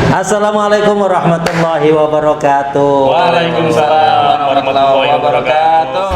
Assalamualaikum warahmatullahi wabarakatuh. Waalaikumsalam warahmatullahi wabarakatuh.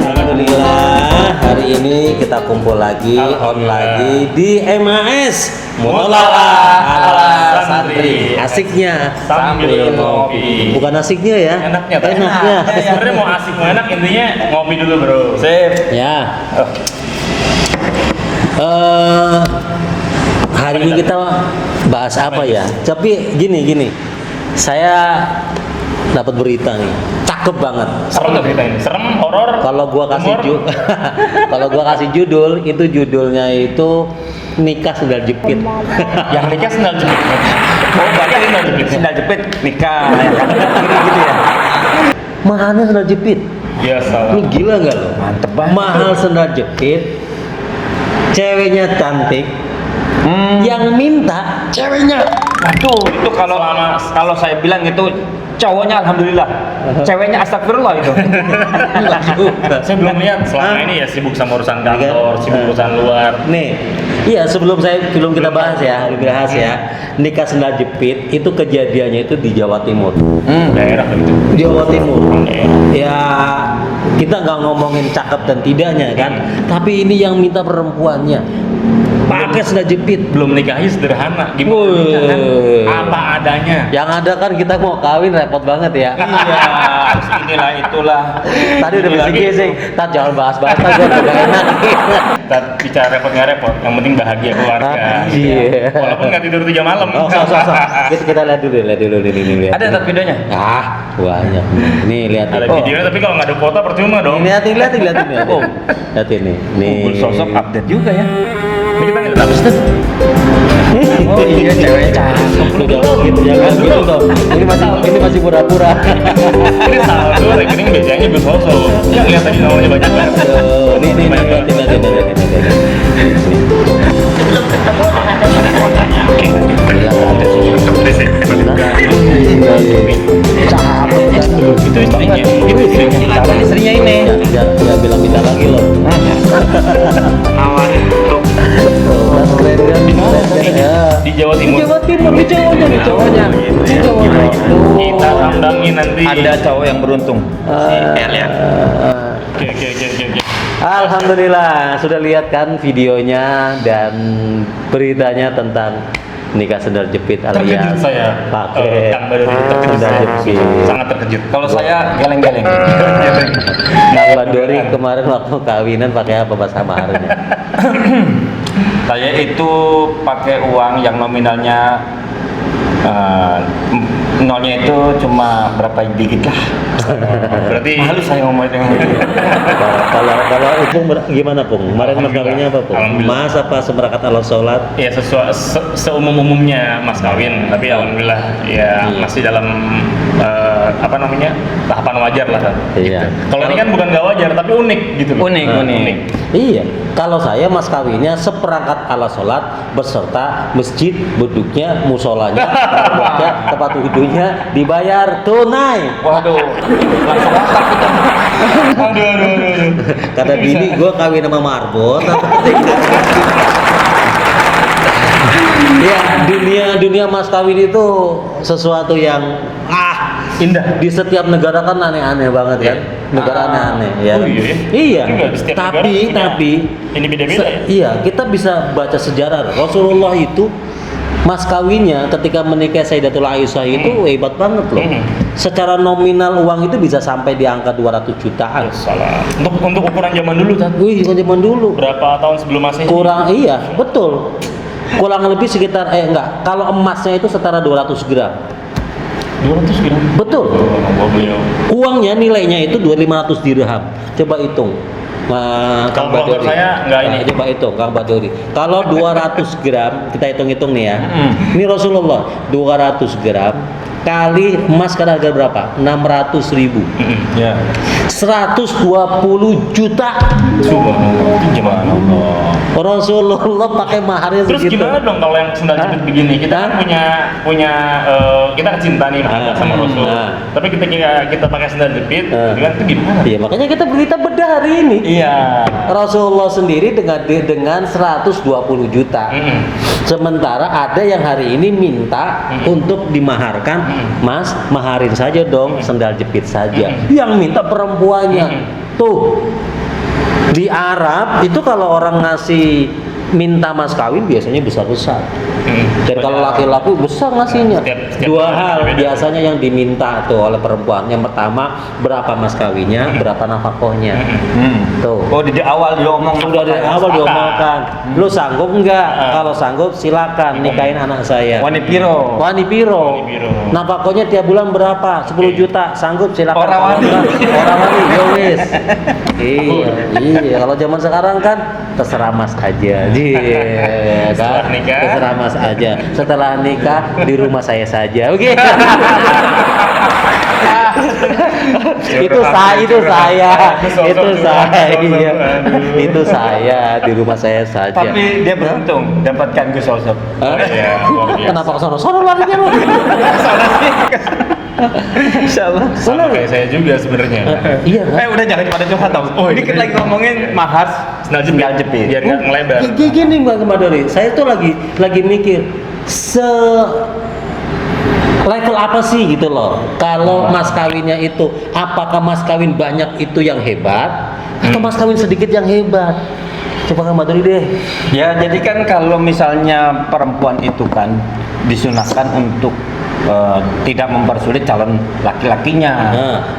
Alhamdulillah, hari ini kita kumpul lagi, on lagi di MAS Mutola'ah ala Santri. Asiknya Sambil ngopi. bukan asiknya ya, Enaknya. enaknya. Sebenarnya mau asik mau enak intinya ngopi dulu bro. Sip. Ya. Hari ini kita bahas apa ya? Tapi gini, saya dapat berita nih, cakep banget. Apa tuh berita ini? Serem, horor? Kalau gua kasih humor? kalau gua kasih judul, itu judulnya itu nikah sendal jepit. Yang nikah sendal jepit. Oh, berarti sendal jepit. Sendal jepit nikah. Gitu ya. Mahalnya sendal jepit. Ya salah. Lu gila nggak lo? Mantep banget. Mahal sendal jepit, ceweknya cantik, yang minta ceweknya. Aduh, itu kalau saya bilang itu cowoknya alhamdulillah, ceweknya astagfirullah itu. Saya belum lihat selama ini ya sibuk sama urusan kantor, sibuk urusan luar. Nih, iya sebelum kita bahas ya, nikah sendal jepit itu kejadiannya itu di Jawa Timur. Daerah itu. Jawa Timur. Ya kita nggak ngomongin cakep dan tidaknya kan, tapi ini yang minta perempuannya pakai sendal jepit. Belum nikahnya sederhana, gimana? Wih. Kan? Apa adanya. Yang ada kan kita mau kawin repot banget ya. Iya, inilah itulah. Tadi udah Lagi. bisik sih, tak jangan bahas-bahas, tak gue udah enak. Kita bicara repot nggak repot, yang penting bahagia keluarga. Iya. Walaupun nggak tidur 3 malam. Oh, so. Kita lihat dulu ini lihat. Ada tak videonya? Ah, banyak. Nih lihat. Ada videonya tapi kalau nggak ada foto percuma dong. Lihat ini. Oh. Lihat ini. Nih. Google sosok update juga ya. Ini kita nggak tahu. Oh iya, cewek cakep. Udah gitu ya kan gitu dong. Ini masih pura-pura. Ini saldo rekening biasanya gue sosok. Yang lihat tadi namanya banyak banget. Nih, Itu istrinya. Itu istrinya. Calon istrinya ini. Ya bilang minta lagi loh. Keren kan? Ya. Di Jawa Timur. Di cowoknya. Kita sambangin nanti. Ada cowok yang beruntung. Oke. Alhamdulillah sudah lihat kan videonya dan beritanya tentang nikah sendal jepit Terkejut alias saya. pakai Kang Baduri terkejut sendal saya. jepit. Sangat terkejut. Kalau saya geleng-geleng. Kang Baduri kemarin waktu kawinan pakai apa pas kemarin? Saya itu pakai uang yang nominalnya nolnya itu cuma berapa dikit lah. Berarti Malu saya ngomongin Kalau itu gimana Pung? Kemarin mas kawinnya apa Pung? Alhamdulillah. Mas apa semerakat ala sholat? ya sesuai seumum-umumnya Mas kawin, tapi alhamdulillah ya masih dalam apa namanya? Tahapan wajar lah kan. Iya. Kalau ini kan bukan nggak wajar tapi unik gitu loh. Unik. Iya, kalau saya mas kawinnya seperangkat ala sholat beserta masjid, beduknya, musolanya, wajah, tempat wudhunya dibayar tunai. Waduh, langsung otak kita. Aduh. Kata bini gue kawin sama marbot. Ya dunia mas kawin itu sesuatu yang Indah. di setiap negara kan aneh-aneh banget kan, negara aneh-aneh ya. Oh iya. Iya. Juga di setiap negara punya- Tapi ini beda-beda ya? Iya, kita bisa baca sejarah. Rasulullah itu mas kawinnya ketika menikah Sayyidatul Aisyah itu hebat banget loh. Secara nominal uang itu bisa sampai di angka 200 jutaan. Salah. Untuk ukuran zaman dulu kan. Wih, bukan zaman dulu. Berapa tahun sebelum Masehi? Kurang iya, betul. Kurang lebih sekitar enggak, kalau emasnya itu setara 200 gram. 200 gram. Betul. Uangnya nilainya itu 2.500 dirham. Coba hitung. Nah, Kang Kalau menurut Baduri. saya nggak ini. Nah, coba hitung Kang Baduri. Kalau 200 gram, kita hitung-hitung nih ya. Ini Rasulullah 200 gram kali emas sekarang harga berapa? 600.000. Ya. 120 juta. Subhanallah, itu gimana Allah? Rasulullah pakai maharnya Terus segitu. gimana dong kalau yang sendal jepit begini? Kita kan punya kita kan cinta nih sama Rasul. Tapi kita pakai sendal jepit, dengan itu gimana? Iya, makanya kita bedah hari ini. Iya. Rasulullah sendiri dengan 120 juta. Sementara ada yang hari ini minta untuk dimaharkan, Mas, maharin saja dong sendal jepit saja. Yang minta perempuannya. Tuh. Di Arab itu kalau orang ngasih minta mas kawin biasanya besar-besar. Dan kalau laki-laki besar ngasihnya. Setiap Dua orang hal beda-beda. biasanya yang diminta tuh oleh perempuan. Yang pertama, berapa mas kawinnya, berapa nafkahnya. Tuh. Oh, di awal diomong. Sudah dari awal diomongkan. Lu sanggup enggak? Kalau sanggup silakan nikahin anak saya. Wani piro. Wani piro. Nafkahnya tiap bulan berapa? 10 juta. Sanggup silakan. Orang Kalau wani. enggak, orang wani. Yo wis. Iya. Kalau zaman sekarang kan terserah mas aja. Iya. Setelah nikah. Terserah mas aja. Setelah nikah di rumah saya saja. Oke. itu saya itu saya di rumah saya saja. Tapi dia beruntung dapatkan Gus Osop. Hah? Iya, luar biasa. Kenapa ke sono larinya lu? Sama kayak saya juga sebenarnya. Iya kan? Udah jangan pada curhat dong. Dikit lagi ngomongin mahar Sendal jepit. Biar nggak ngelebar. Gini Mbak Kemadori, saya tuh lagi mikir level apa sih gitu loh. Kalau mas kawinnya itu, apakah mas kawin banyak itu yang hebat atau mas kawin sedikit yang hebat? Coba Kak Maduri deh. Ya, jadi kan kalau misalnya perempuan itu kan disunahkan untuk tidak mempersulit calon laki-lakinya.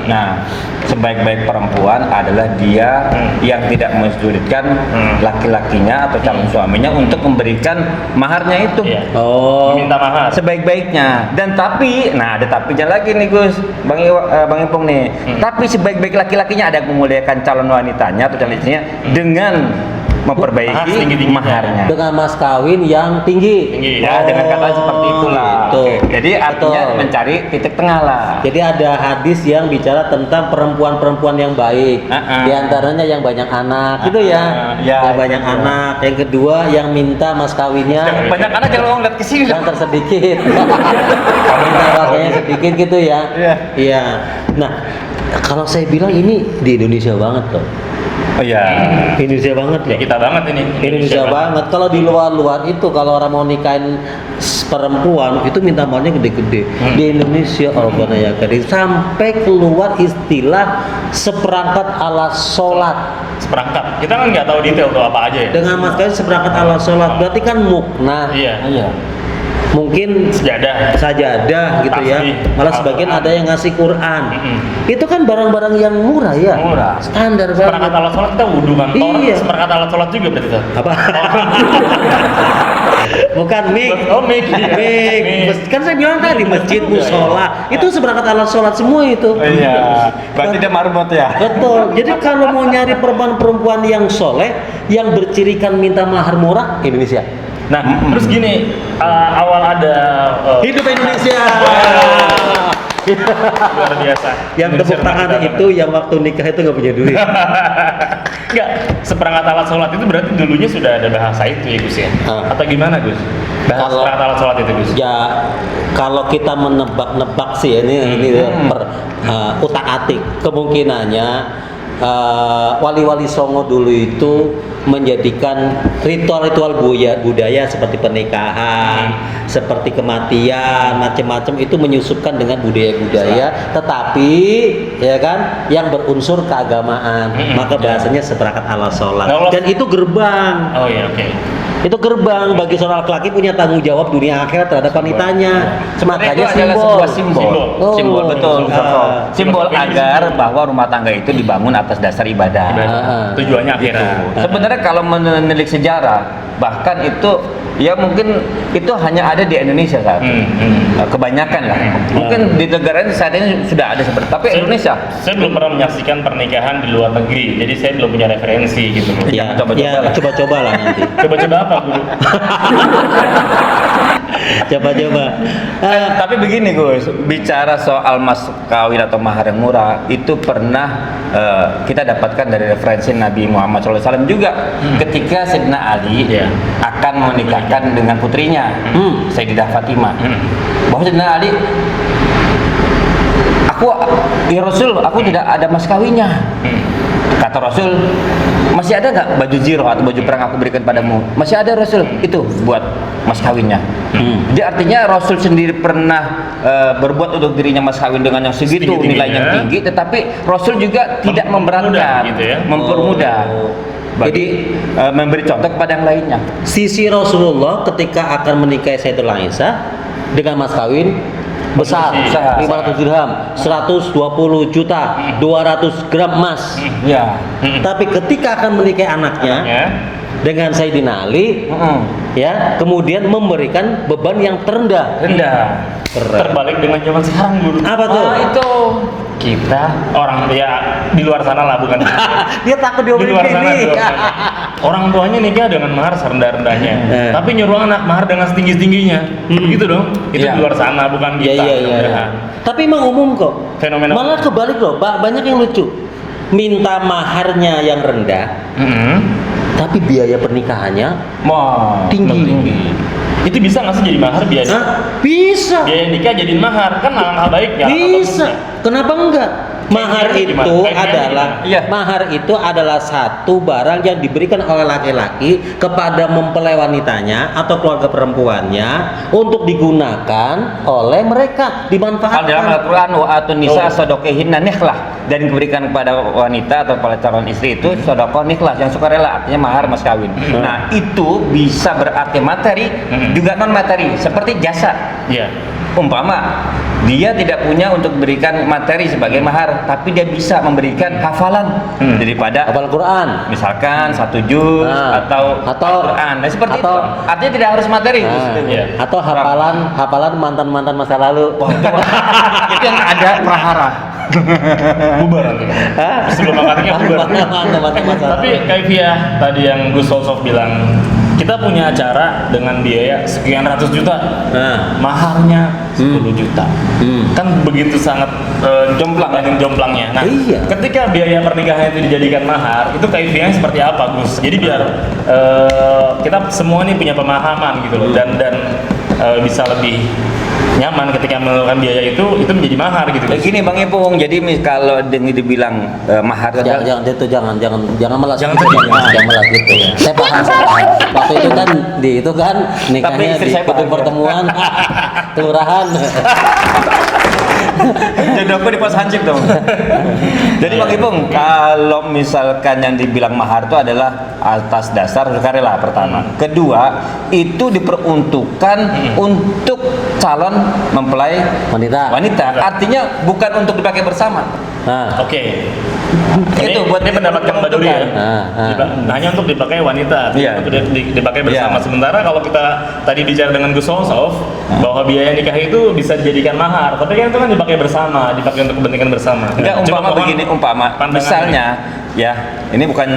Nah, sebaik-baik perempuan adalah dia yang tidak mensulitkan laki-lakinya atau calon suaminya untuk memberikan maharnya itu. Iya. Oh. Meminta mahar. Sebaik-baiknya. Dan tapi, nah ada tapinya lagi nih Gus, Bang Ipong nih. Tapi sebaik-baik laki-lakinya ada yang memuliakan calon wanitanya atau calon istrinya dengan Mahar memperbaiki setinggi-tingginya. maharnya. Dengan mas kawin yang tinggi. Ya, dengan kata seperti itulah. Gitu. Jadi artinya Betul. mencari titik tengah lah. Jadi ada hadis yang bicara tentang perempuan-perempuan yang baik. Di antaranya yang banyak anak, gitu ya. Ya, Yang banyak itu. anak. Yang kedua yang minta mas kawinnya Banyak anak jangan ngomong lihat ke sini. yang tersedikit. Minta harganya sedikit gitu ya. Iya. Iya. Nah, kalau saya bilang ini di Indonesia banget loh. Oh iya. Indonesia banget Ya loh. kita banget ini. Indonesia banget. Kalau di luar-luar itu kalau orang mau nikahin perempuan itu minta maharnya gede-gede. Di Indonesia Rabbana ya Karim sampai keluar istilah seperangkat alat sholat. Seperangkat. Kita kan nggak tahu detail tuh apa aja ya. Dengan mas kawin seperangkat alat sholat berarti kan mukna. Iya. Mungkin Sejadah. sajadah gitu ya. Tasbih. Malah sebagian ada yang ngasih Quran. Mm-mm. Itu kan barang-barang yang murah ya. Murah. Standar Seperangkat banget. alat sholat kita wudhu kan. Iya. Seperangkat alat sholat juga berarti tuh. Apa? Bukan mic. Oh, mic. Mic. Kan saya bilang tadi masjid, musola, itu seperangkat alat sholat semua itu. Iya. Berarti dia marbot ya. Betul. Jadi kalau mau nyari perempuan-perempuan yang soleh, yang bercirikan minta mahar murah, Indonesia. Nah, terus gini, awal ada Hidup Indonesia. luar biasa. Yang tepuk tangan itu yang waktu nikah itu nggak punya duit. Enggak, seperangkat alat sholat itu berarti dulunya sudah ada bahasa itu ya Gus ya? Atau gimana Gus? Bahasa Kalau- seperangkat alat sholat itu Gus? Ya kalau kita menebak-nebak sih ini utak-atik kemungkinannya wali-wali Songo dulu itu menjadikan ritual-ritual budaya seperti pernikahan, seperti kematian, macam-macam itu menyusupkan dengan budaya-budaya, tetapi ya kan yang berunsur keagamaan, maka bahasanya seperangkat alat sholat. Nah, Dan itu gerbang. Oh iya, oke. Itu gerbang bagi seorang laki-laki punya tanggung jawab dunia akhirat terhadap wanitanya. Sebenarnya Makanya itu adalah sebuah simbol. Oh, Simbol betul. ah. Simbol agar bahwa rumah tangga itu dibangun atas dasar ibadah. Tujuannya akhirat. Sebenarnya kalau menilik sejarah, bahkan itu ya mungkin itu hanya ada di Indonesia saat itu. Kebanyakan lah. Mungkin di negara ini saat ini sudah ada seperti, tapi Indonesia Saya belum pernah menyaksikan pernikahan di luar negeri, jadi saya belum punya referensi gitu. Ya, Coba-coba ya, lah. coba-coba lah nanti. Coba-coba apa guru? Coba. Tapi begini Gus, bicara soal mas kawin atau mahar yang murah itu pernah kita dapatkan dari referensi Nabi Muhammad SAW juga ketika Sayyidina Ali akan menikahkan dengan putrinya Sayyidah Fatimah. Bahwa Sayyidina Ali, ya Rasul, aku tidak ada mas kawinnya. Kata Rasul, masih ada nggak baju zirah atau baju perang aku berikan padamu? Masih ada Rasul, itu buat mas kawinnya. Jadi artinya Rasul sendiri pernah berbuat untuk dirinya mas kawin dengan yang segitu nilainya tinggi, tetapi Rasul juga tidak memberatkan, gitu ya? mempermudah. Jadi memberi contoh kepada yang lainnya. Sisi Rasulullah ketika akan menikahi Sayyidatul Aisyah dengan mas kawin besar, 500 dirham, 120 juta, 200 gram emas. Ya. Tapi ketika akan menikahi anaknya dengan Sayyidina Ali, ya, kemudian memberikan beban yang terendah. Terbalik dengan zaman sekarang guru. Apa tuh? Itu Kita orang ya di luar sana lah, bukan Dia takut di luar sana. ini. Orang tuanya nikah dengan mahar serendah-rendahnya, tapi nyuruh anak mahar dengan setinggi-tingginya. Begitu dong. Itu di luar sana, bukan kita. Iya. Tapi emang umum kok. Fenomena. Malah kebalik loh, banyak yang lucu. Minta maharnya yang rendah, tapi biaya pernikahannya tinggi. Itu bisa nggak sih jadi mahar biasa? Bisa. Biaya nikah jadiin mahar, kan hal baiknya. Bisa. Kenapa enggak? Mahar Kayaknya itu gimana? adalah mahar itu adalah satu barang yang diberikan oleh laki-laki kepada mempelai wanitanya atau keluarga perempuannya untuk digunakan oleh mereka, dimanfaatkan. dalam Al-Quran wa atun nisa sodokehinna nikhlah, dan diberikan kepada wanita atau pada calon istri itu sodokoh nikhlah yang sukarela, artinya mahar mas kawin. Nah itu bisa berarti materi juga non materi, seperti jasa. Umpama dia tidak punya untuk berikan materi sebagai mahar, tapi dia bisa memberikan hafalan daripada hafal Quran, misalkan 1 juz atau Al-Quran. Nah, seperti itu. Artinya tidak harus materi. Atau hafalan mantan masa lalu. Itu yang ada prahara. Bubar nanti. Sebelum akadnya bubar. Tapi kaifiah tadi yang Gus Solsof bilang, kita punya acara dengan biaya sekian ratus juta, maharnya 10 juta, kan begitu sangat jomplangnya. Nah, ketika biaya pernikahan itu dijadikan mahar, itu kaifiahnya seperti apa, Gus? Jadi biar kita semua nih punya pemahaman gitu loh, dan bisa lebih nyaman ketika mengeluarkan biaya itu menjadi mahar gitu. Gini Bang Ipung, jadi kalau dibilang mahar jangan malas gitu. Saya paham. Waktu itu kan nikahnya di gedung pertemuan kelurahan. Jodohku di pos hansip dong. Jadi Bang Ipung, kalau misalkan yang dibilang mahar itu adalah atas dasar sukarela pertama. Kedua, itu diperuntukkan untuk calon mempelai wanita. Artinya bukan untuk dipakai bersama. Oke. Itu buat ini pendapat Kang Baduri ya. Hanya untuk dipakai wanita, untuk dipakai bersama. Sementara kalau kita tadi bicara dengan Gus Solsof bahwa biaya nikah itu bisa dijadikan mahar, tapi kan itu kan dipakai bersama, dipakai untuk kepentingan bersama. Enggak, umpama misalnya ya, ini bukan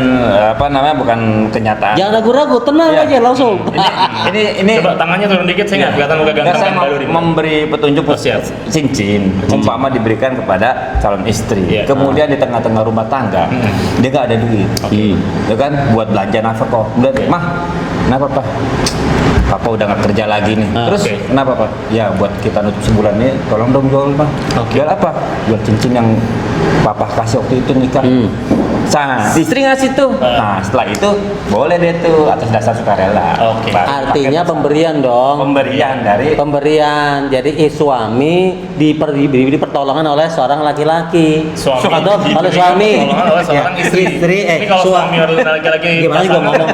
bukan kenyataan. Jangan ragu-ragu, tenang aja langsung. Ini coba tangannya turun dikit, saya nggak kelihatan muka ganteng Kang Baduri. Memberi petunjuk cincin, umpama diberikan kepada calon istri. Kemudian di tengah-tengah rumah tangga, dia nggak ada duit, ya kan, buat belanja nafkah. Mah, kenapa Pak? Papa udah nggak kerja lagi nih. Terus kenapa Pak? Ya buat kita nutup sebulan nih, tolong dong jual Bang. Jual apa? Jual cincin yang Papa kasih waktu itu nikah. Istri ngasih tuh. Nah setelah itu boleh deh tuh atas dasar sukarela. Artinya pemberian dong. Pemberian. Jadi suami diberi pertolongan oleh seorang laki-laki. Atau oleh suami. Oleh seorang istri. Ini kalau suami oleh laki-laki. Gimana juga ngomong?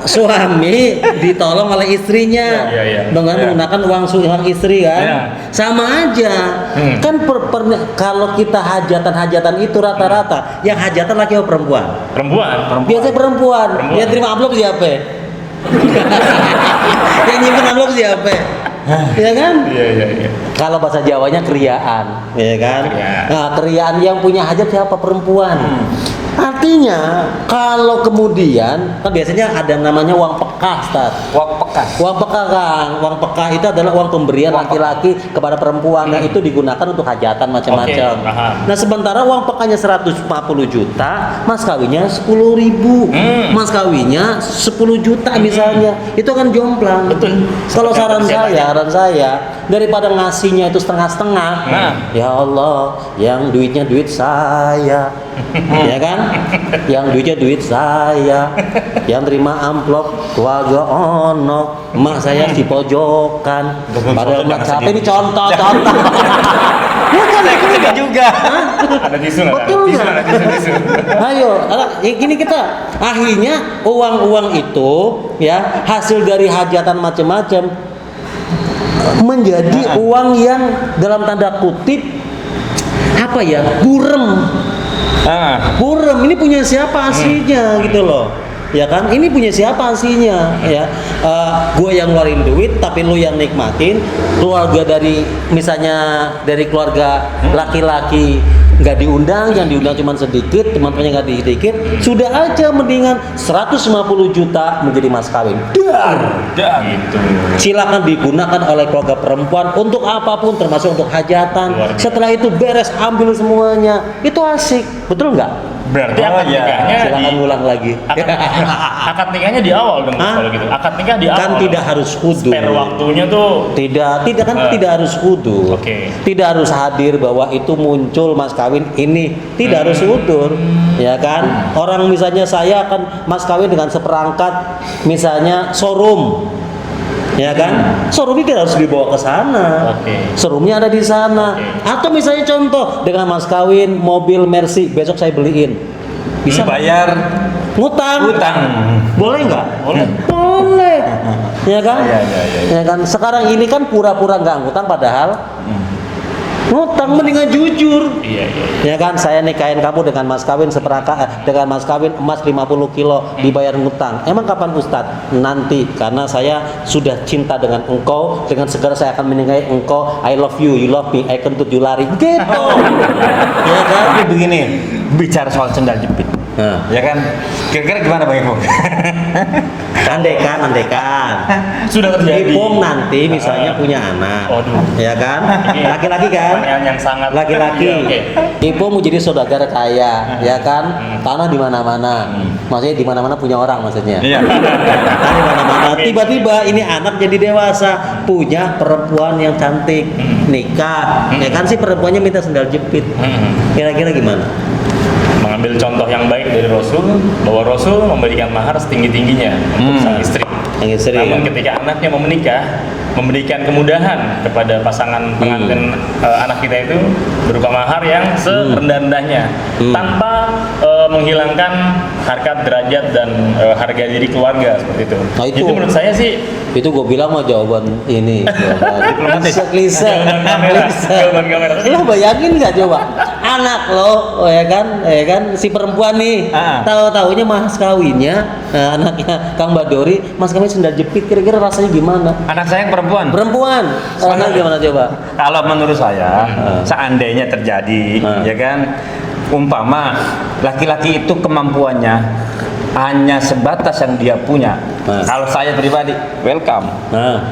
Suami ditolong oleh istrinya dengan menggunakan uang istri kan. Sama aja. Kan kalau kita hajatan itu rata-rata yang hajatan laki atau perempuan? Biasanya perempuan. Yang terima amplop siapa? Yang nyimpen amplop siapa? Ya kan? Iya. Kalau bahasa Jawanya kriaan, ya kan? Nah, kriaan yang punya hajat siapa? Perempuan. Artinya kalau kemudian kan biasanya ada namanya uang pekah, Ustaz. Uang pekas. Uang pekah, Kang. Uang pekah itu adalah uang pemberian laki-laki kepada perempuan yang itu digunakan untuk hajatan macam-macam. Oke, paham. Nah, sementara uang pekahnya 150 juta, mas kawinnya 10.000. Mas kawinnya 10 juta misalnya. Itu kan jomplang. Betul. Kalau saran Siapa saya daripada ngasihnya itu setengah-setengah. Ya Allah, yang duitnya duit saya. Ya kan? Yang duitnya duit saya. Yang terima amplop keluarga ono. Emak saya di pojokan. Padahal emak capek ini contoh. Bukan Saya juga. Ada tisu nggak? Betul Tisu nggak? nggak? Tisu. Ayo, gini kita akhirnya uang-uang itu ya hasil dari hajatan macam-macam menjadi uang yang dalam tanda kutip apa ya, burem. Burem, ini punya siapa aslinya gitu loh. Ya kan, ini punya siapa aslinya ya. Gue yang ngeluarin duit tapi lu yang nikmatin. Keluarga dari misalnya dari keluarga laki-laki nggak diundang, yang diundang cuma sedikit, teman-temannya nggak sedikit, sudah aja mendingan 150 juta menjadi mas kawin. Dan Gitu. Silakan digunakan oleh keluarga perempuan untuk apapun, termasuk untuk hajatan. Luar biasa. Setelah itu beres, ambil semuanya. Itu asik, betul nggak? Berarti akad nikahnya Silakan ulang lagi. akad nikahnya di awal dong Hah? kalau gitu. Akad nikah di awal. Kan tidak harus kudu. Spare waktunya tuh Tidak kan tidak harus kudu. Oke. Tidak harus hadir bahwa itu muncul mas kawin ini. Tidak harus udur, ya kan? Orang misalnya saya akan mas kawin dengan seperangkat misalnya showroom. Ya kan? Showroom tidak harus dibawa ke sana. Oke. Showroomnya ada di sana. Oke. Atau misalnya contoh dengan mas kawin mobil Mercy besok saya beliin. Bisa bayar ngutang. Boleh nggak? Boleh. Ya kan? Iya. Ya kan? Sekarang ini kan pura-pura nggak ngutang padahal ngutang, mendingan jujur. Iya. Ya kan, saya nikahin kamu dengan mas kawin dengan mas kawin emas 50 kilo dibayar ngutang. Emang kapan Ustadz? Nanti, karena saya sudah cinta dengan engkau, dengan segera saya akan menikahi engkau. I love you, you love me, I can you lari. Gitu. Ya kan? Tapi begini, bicara soal sendal jepit. Ya kan? Kira-kira gimana Bang Ipung? Andaikan Sudah terjadi. Ipung nanti misalnya punya anak. Waduh. Ya kan? Laki-laki kan? Pertanyaan yang sangat Laki-laki. Iya, oke. Ipung mau jadi saudagar kaya, ya kan? Tanah di mana-mana. Maksudnya di mana-mana punya orang maksudnya. Iya. Tanah di mana-mana. Tiba-tiba ini anak jadi dewasa, punya perempuan yang cantik, nikah. Ya kan sih perempuannya minta sendal jepit. Kira-kira gimana? Mengambil contoh yang baik dari Rasul, bahwa Rasul memberikan mahar setinggi-tingginya untuk sang istri. Yang istri. Namun ketika anaknya mau menikah, memberikan kemudahan kepada pasangan pengantin anak kita itu berupa mahar yang serendah-rendahnya, tanpa menghilangkan harkat, derajat dan harga diri keluarga seperti itu. Nah, itu. Jadi menurut saya sih Itu gue bilang mah jawaban ini, Diplomatis. klise. Jawaban kamera. Lo bayangin nggak coba anak lo, ya kan si perempuan nih, tahu-taunya mas kawinnya anaknya Kang Badori, mas kawin sendal jepit, kira-kira rasanya gimana? Anak saya yang perempuan. Rasanya gimana coba? Kalau menurut saya, seandainya terjadi, ya kan, umpama laki-laki itu kemampuannya hanya sebatas yang dia punya. Kalau saya pribadi, welcome,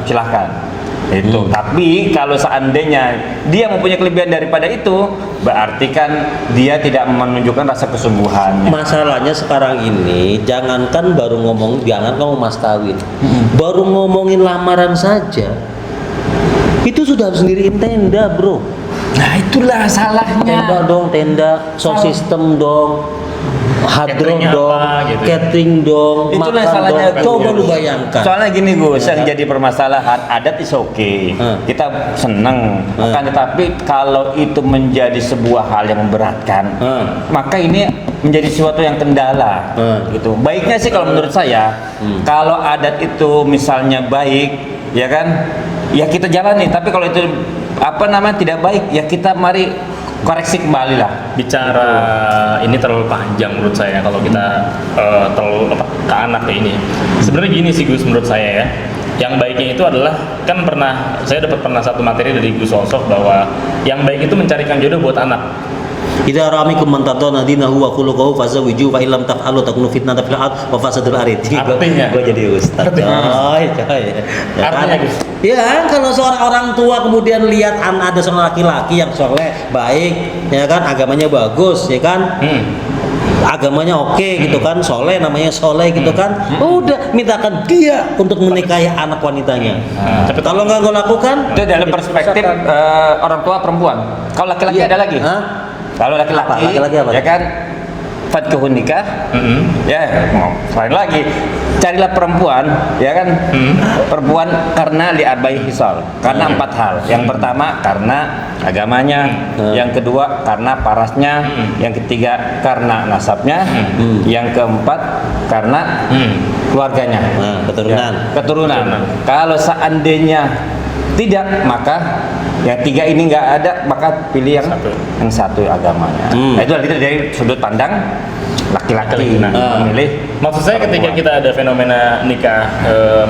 silahkan. Itu. Tapi kalau seandainya dia mempunyai kelebihan daripada itu, berarti kan dia tidak menunjukkan rasa kesungguhan. Masalahnya sekarang ini, jangan kamu mas kawin, baru ngomongin lamaran saja, itu sudah harus sendiriin tenda, bro. Nah itulah salahnya. Tenda dong, sound system dong, hadron Cateringnya dong, apa, gitu. catering dong, Itulah makan salahnya. dong. Coba lu bayangkan. Soalnya gini Gus, yang jadi permasalahan adat is okay. Kita seneng, akan tetapi kalau itu menjadi sebuah hal yang memberatkan, maka ini menjadi sesuatu yang kendala. Gitu. Baiknya sih kalau menurut saya, kalau adat itu misalnya baik, ya kan, ya kita jalani. Tapi kalau itu tidak baik, ya kita mari koreksi kembali lah. Bicara ini terlalu panjang menurut saya kalau kita terlalu ke anak kayak ini. Sebenarnya gini sih Gus, menurut saya ya, yang baiknya itu adalah kan saya dapat satu materi dari Gus Solsof bahwa yang baik itu mencarikan jodoh buat anak. Idza ra'amikum man tardawna dinahu wa khuluquhu fazawwiju fa illam taf'alu takunu fitnatan fil ard wa fasadul arid. Artinya? Gua jadi ustaz. Coy. Ya Artinya, kan? Gus? Ya, kalau seorang orang tua kemudian lihat ada seorang laki-laki yang soleh, baik, ya kan, agamanya bagus, ya kan, agamanya oke gitu kan, soleh, namanya soleh gitu kan, udah mintakan dia untuk menikahi anak wanitanya. Tapi kalau nggak lakukan, Itu dalam perspektif orang tua perempuan. Kalau laki-laki Iya. ada lagi. Hah? Kalau laki-laki, Apa? Laki-laki apa? ya kan, fatkuhun nikah. Ya, selain lagi carilah perempuan, ya kan, perempuan karena li'arba'i hisal, karena 4 hal. Yang pertama karena agamanya, yang kedua karena parasnya, yang ketiga karena nasabnya, yang keempat karena keluarganya. Nah, keturunan. Ya, keturunan. Kalau seandainya tidak, maka yang tiga ini nggak ada, maka pilih yang satu agamanya. Nah, itu dari sudut pandang laki-laki memilih. Maksud saya ketika kita ada fenomena nikah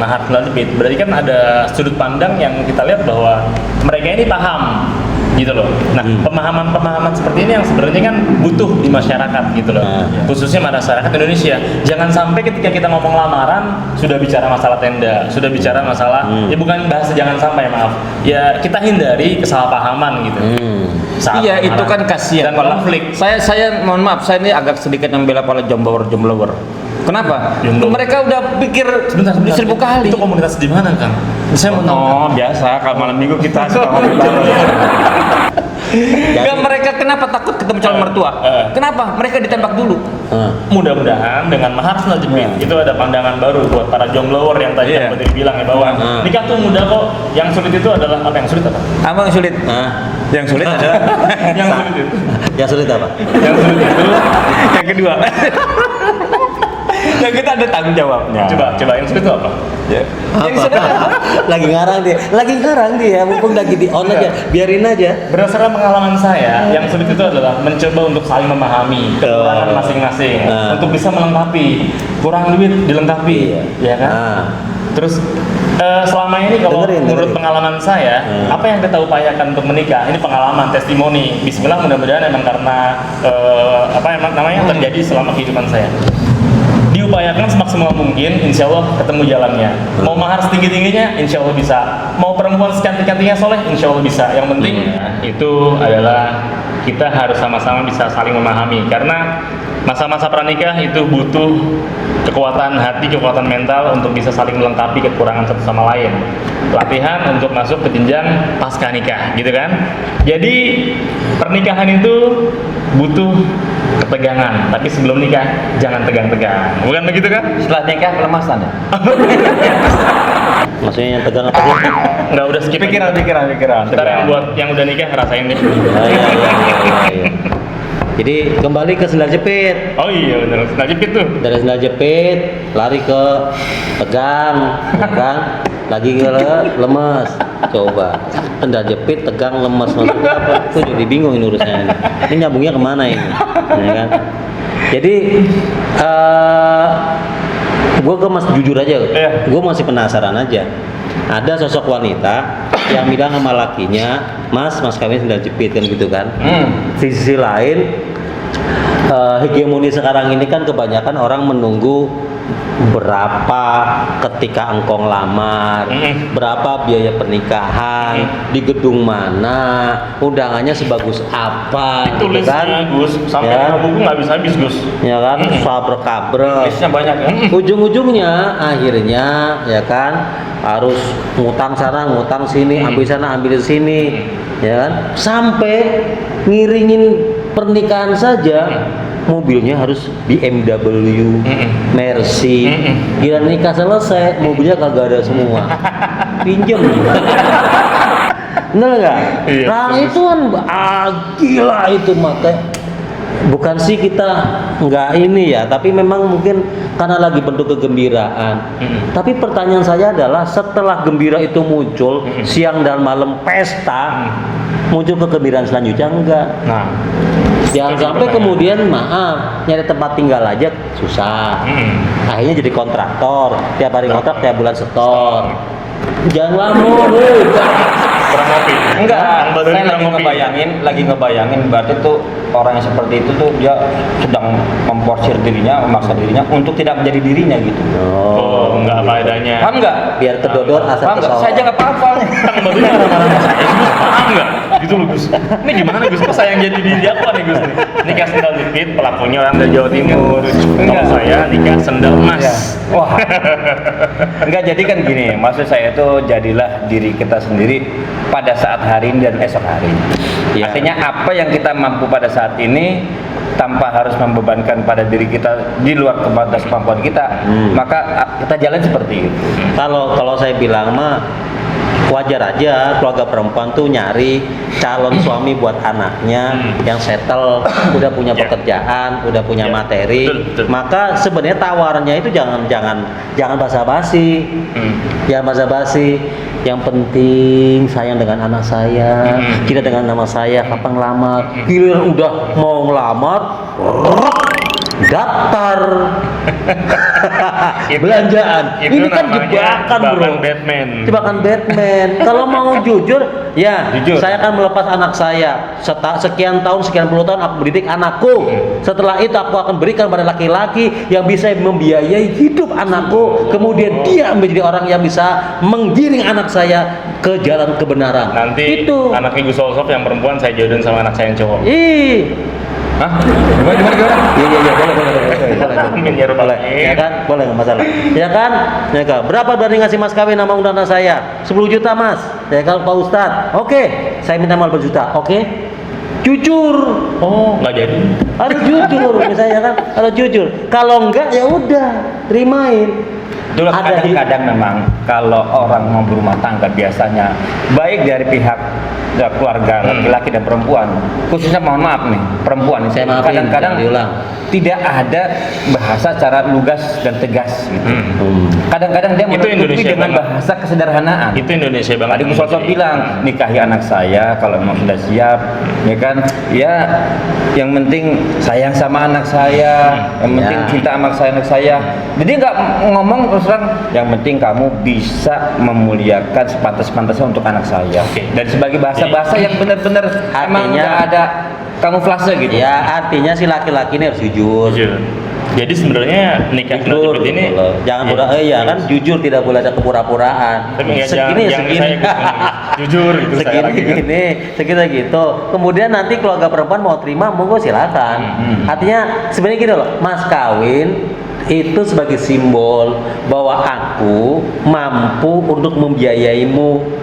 mahar jepit, berarti kan ada sudut pandang yang kita lihat bahwa mereka ini paham gitu loh. Nah, pemahaman-pemahaman seperti ini yang sebenarnya kan butuh di masyarakat gitu loh. Khususnya masyarakat Indonesia. Jangan sampai ketika kita ngomong lamaran sudah bicara masalah tenda, sudah bicara masalah ya bukan bahasa jangan sampai, maaf. Ya kita hindari kesalahpahaman gitu. Saat Iya, itu lamaran. kan kasihan. Dan konflik. Saya mohon maaf, saya ini agak sedikit membela para jomblower. Kenapa? Jomblo. Mereka udah pikir Sebentar. 1000 kali. Itu komunitas di mana, Kang? Saya mau tahu. Oh, biasa kalau malam minggu kita suka ngopi bareng. Enggak, mereka kenapa takut ketemu calon mertua? Kenapa? Mereka ditembak dulu. Mudah-mudahan dengan mahar jepit itu ada pandangan baru buat para jomblower yang tadi Iya. yang tadi bilang ya bahwa nikah tuh mudah kok. Yang sulit itu adalah apa? Yang sulit apa? Apa yang sulit? Yang sulit adalah Yang sulit itu. Yang sulit apa? Yang sulit itu. yang kedua. Yang kita ada tanggung jawabnya. Coba yang sulit itu apa? Ya. Yang Apa? sulit apa? lagi ngarang dia, mumpung lagi di on aja, biarin aja. Berdasarkan pengalaman saya, yang sulit itu adalah mencoba untuk saling memahami kekurangan masing-masing, untuk bisa melengkapi. Kurang duit dilengkapi, ya kan? Terus selama ini kalau menurut pengalaman saya, apa yang kita upayakan untuk menikah, ini pengalaman, testimoni. Bismillah, mudah-mudahan emang karena apa emang namanya terjadi selama kehidupan saya. Diupayakan semaksimal mungkin, insya Allah ketemu jalannya. Mau mahar setinggi-tingginya, insya Allah bisa. Mau perempuan secantik-cantiknya soleh, insya Allah bisa. Yang penting itu adalah kita harus sama-sama bisa saling memahami. Karena masa-masa pranikah itu butuh kekuatan hati, kekuatan mental untuk bisa saling melengkapi kekurangan satu sama lain. Latihan untuk masuk ke jenjang pasca nikah, gitu kan? Jadi pernikahan itu butuh ketegangan, tapi sebelum nikah jangan tegang-tegang. Bukan begitu kan? Setelah nikah kelemasan ya? Maksudnya yang tegang apa sih? Enggak, udah skip. Pikiran. Ntar yang buat yang udah nikah ngerasain deh. Iya. Jadi kembali ke sendal jepit. Oh iya bener, nah jepit tuh. Dari sendal jepit lari ke tegang, tegang, lagi ke lemes. Coba sendal jepit, tegang, lemes, maksudnya apa? Aku jadi bingung ini urusannya. Ini nyambungnya kemana ini? Ya kan? Jadi gue masih jujur aja, gue masih penasaran aja. Ada sosok wanita yang bilang sama lakinya, mas kawin sendal jepit kan gitu kan. Di sisi lain, hegemoni sekarang ini kan kebanyakan orang menunggu berapa ketika engkau ngelamar, berapa biaya pernikahan, di gedung mana, undangannya sebagus apa, gitu kan? Gus, sampai Ya. buku nggak bisa habis Gus. Ya kan, sabrek-kabrek. Listnya banyak ya? Ujung-ujungnya akhirnya ya kan harus ngutang sana, ngutang sini, ambil sana, ambil sini, ya kan? Sampai ngiringin pernikahan saja mobilnya harus BMW, Mercy. Gila nikah selesai, mobilnya kagak ada semua. Pinjem. Bener nggak? Iya. Nah itu kan gila itu makanya. Bukan sih kita nggak ini ya, tapi memang mungkin karena lagi bentuk kegembiraan. Tapi pertanyaan saya adalah setelah gembira itu muncul, siang dan malam pesta, muncul kegembiraan selanjutnya enggak? Nah, Jangan sampai kemudian maaf nyari tempat tinggal aja susah. Akhirnya jadi kontraktor, tiap hari kontrak, tiap bulan setor. Jangan lama, kurang ngopi. Enggak, Kang Baduri saya kurang ngopi. lagi ngebayangin berarti tuh orang yang seperti itu tuh dia sedang memporsir dirinya, memaksa dirinya untuk tidak menjadi dirinya gitu. Oh, enggak apa adanya. Paham nggak? Biar kedodor asal Paham nggak? Saya aja nggak paham. Kang Baduri marah-marah sama saya, Gus paham nggak? Gitu loh Gus. Ini gimana nih Gus? Kok saya yang jadi diri apa nih Gus? Nikah sendal jepit, pelakunya orang dari Jawa Timur. Kalau Enggak. saya nikah sendal emas. Ya. Wah. Enggak, jadi kan gini, maksud saya tuh jadilah diri kita sendiri pada saat hari ini dan esok hari. Ya. Artinya apa yang kita mampu pada saat ini tanpa harus membebankan pada diri kita di luar batas kemampuan kita, maka kita jalan seperti itu. Kalau saya bilang mah wajar aja keluarga perempuan tuh nyari calon suami buat anaknya yang settle, udah punya Ya. pekerjaan, udah punya Ya. materi. Betul, betul. Maka sebenarnya tawarannya itu jangan basa-basi. Ya basa-basi. Yang penting sayang dengan anak saya, kita dengan nama saya, kapan ngelamar. Giliran udah mau ngelamar, daftar belanjaan. Itu Ini kan namanya jebakan bro. jebakan Batman. Jebakan Batman. Kalau mau jujur, ya Jujur. saya akan melepas anak saya. Sekian tahun, sekian puluh tahun aku mendidik anakku. Setelah itu aku akan berikan pada laki-laki yang bisa membiayai hidup anakku. Kemudian dia menjadi orang yang bisa menggiring anak saya ke jalan kebenaran. Nanti itu. anaknya Gus Solsof yang perempuan saya jodohin sama anak saya yang cowok. Ih. Hah? Gimana? Iya, boleh. Amin ya rabbal Boleh, ya kan? Boleh, nggak masalah. Ya kan? Ya kan? Berapa berani ngasih mas kawin nama undang-undang saya? 10 juta mas. Ya kan Pak Ustadz? Oke, saya minta mal berjuta. Oke? Jujur. Oh, nggak jadi. Harus jujur, misalnya kan? Harus jujur. Kalau enggak ya udah, terimain. Dulu Ada kadang-kadang memang kalau orang mau berumah tangga biasanya baik dari pihak keluarga laki-laki dan perempuan, khususnya mohon maaf nih perempuan, Saya maafin, kadang-kadang jangan diulang. tidak ada bahasa secara lugas dan tegas gitu. Kadang-kadang dia Itu menutupi Indonesia dengan banget. bahasa kesederhanaan. Itu Indonesia banget. Tadi Gus Solsof bilang nikahi anak saya kalau memang sudah siap, ya kan? Ya, yang penting sayang sama anak saya, yang penting Ya. cinta sama anak saya. Jadi nggak ngomong terus terang, yang penting kamu bisa memuliakan sepantas-pantasnya untuk anak saya. Oke. Dan sebagai bahasa-bahasa yang benar-benar emang Artinya- nggak ada kamuflase gitu. Ya artinya si laki-laki ini harus jujur. Jujur. Jadi sebenarnya nikah sendal Jujur jepit ini gitu loh. Jangan pura ya kan jujur, tidak boleh ada kepura-puraan. Tapi nggak Segini yang segini. saya jujur gitu saya segini lagi kan. gini, segini gitu. Kemudian nanti keluarga perempuan mau terima, monggo silakan. Artinya sebenarnya gini loh, mas kawin itu sebagai simbol bahwa aku mampu untuk membiayaimu.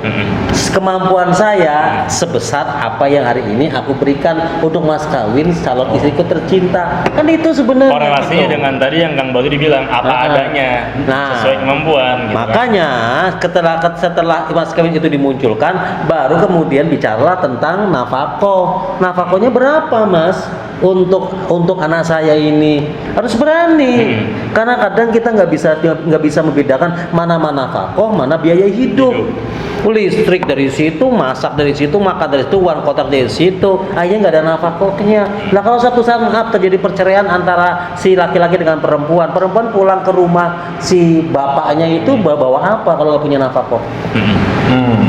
Kemampuan saya sebesar apa yang hari ini aku berikan untuk mas kawin calon istriku tercinta. Kan itu sebenarnya. Korelasinya gitu. dengan tadi yang Kang Baduri bilang apa Nah, adanya, nah, sesuai kemampuan gitu kan. Makanya setelah mas kawin itu dimunculkan, baru kemudian bicara tentang nafkah. Nafkahnya berapa mas? Untuk anak saya ini harus berani, karena kadang kita nggak bisa membedakan mana nafkah, mana biaya hidup. Listrik dari situ, masak dari situ, makan dari situ, uang kotak dari situ, akhirnya nggak ada nafkahnya. Nah kalau satu saat maaf terjadi perceraian antara si laki-laki dengan perempuan pulang ke rumah si bapaknya itu bawa apa kalau nggak punya nafkah?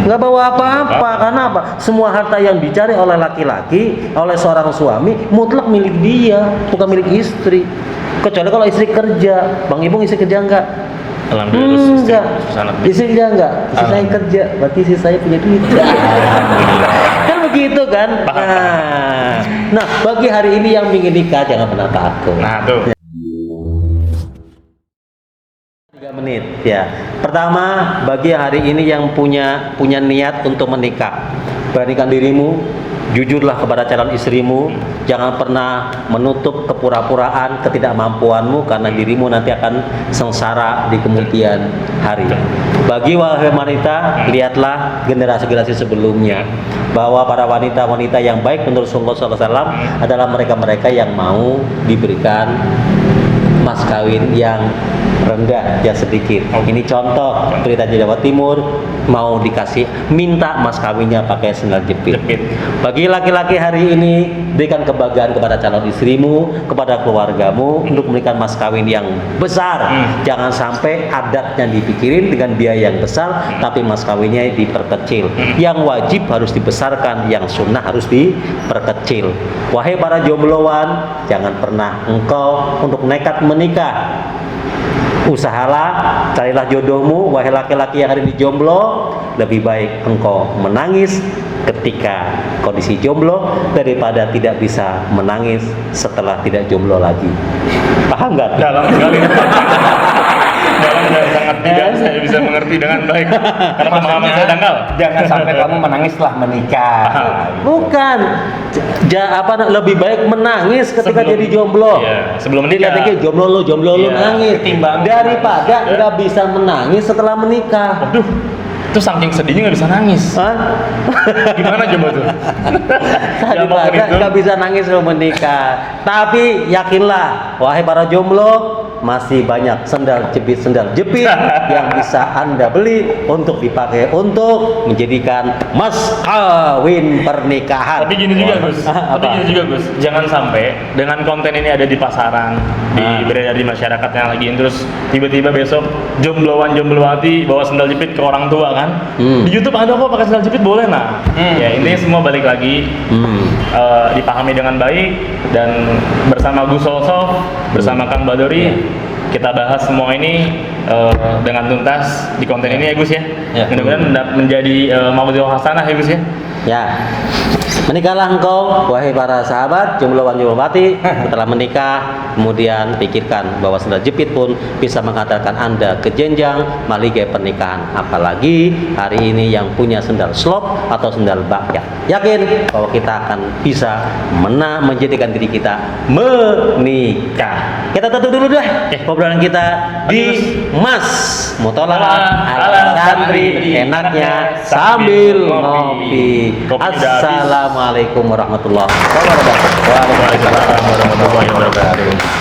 Nggak bawa apa-apa. Karena apa? Semua harta yang dicari oleh laki-laki, oleh seorang suami mutlak milik dia, bukan milik istri. Kecuali kalau istri kerja. Bang Ibung istri kerja enggak? Alhamdulillah Enggak. sangat Istri kerja enggak? Istri saya kerja, berarti istri saya punya duit. Kan begitu kan? Nah, bagi hari ini yang ingin nikah jangan pernah takut. Nah, tuh. 3 menit ya. Pertama, bagi hari ini yang punya niat untuk menikah, beranikan dirimu, jujurlah kepada calon istrimu, jangan pernah menutup kepura-puraan ketidakmampuanmu, karena dirimu nanti akan sengsara di kemudian hari. Bagi wahai wanita, lihatlah generasi-generasi sebelumnya, bahwa para wanita-wanita yang baik menurut Rasulullah SAW adalah mereka-mereka yang mau diberikan mas mas kawin yang rendah ya sedikit. Ini contoh berita di Jawa Timur, mau dikasih minta mas kawinnya pakai sendal jepit. Bagi laki-laki hari ini, berikan kebahagiaan kepada calon istrimu, kepada keluargamu untuk memberikan mas kawin yang besar. Jangan sampai adatnya dipikirin dengan biaya yang besar, tapi mas kawinnya diperkecil. Yang wajib harus dibesarkan, yang sunnah harus diperkecil. Wahai para jombloan, jangan pernah engkau untuk nekat menikah. Usahalah, carilah jodohmu. Wahai laki-laki yang hari ini jomblo, lebih baik engkau menangis ketika kondisi jomblo daripada tidak bisa menangis setelah tidak jomblo lagi. Paham nggak? Dalam sekali. Dalam dan sangat tidak saya bisa mengerti dengan baik karena pemahaman saya dangkal. Jangan sampai kamu menangis setelah menikah. Bukan, lebih baik menangis ketika jadi jomblo. Iya, sebelum menikah. Dilihat jomblo lu nangis. Ketimbang Daripada nggak bisa menangis setelah menikah. Waduh, itu saking sedihnya nggak bisa nangis. Hah? Gimana coba tuh? Daripada nggak bisa nangis sebelum menikah. Tapi yakinlah, wahai para jomblo, masih banyak sendal jepit yang bisa Anda beli untuk dipakai untuk menjadikan mas kawin pernikahan. Tapi gini juga Gus, jangan sampai dengan konten ini ada di pasaran, beredar di masyarakat yang lagi terus tiba-tiba besok jomblowati bawa sendal jepit ke orang tua kan. Di YouTube ada kok pakai sendal jepit boleh nah. Ya intinya semua balik lagi dipahami dengan baik dan bersama Gus Solsof, bersama Kang Badori kita bahas semua ini dengan tuntas di konten ini ya Gus ya. Mudah-mudahan menjadi mawaddah hasanah ya Gus ya. Ya. Menikahlah engkau, wahai para sahabat, jomblowan jomblowati, setelah menikah, kemudian pikirkan bahwa sendal jepit pun bisa mengantarkan Anda ke jenjang maligai pernikahan. Apalagi hari ini yang punya sendal slop atau sendal bakyat. Yakin bahwa kita akan bisa menjadikan diri kita menikah. Kita tutup dulu deh obrolan kita di Mas Mutolak ala santri enaknya sambil ngopi. Assalamualaikum warahmatullahi wabarakatuh. Waalaikumsalam warahmatullahi wabarakatuh.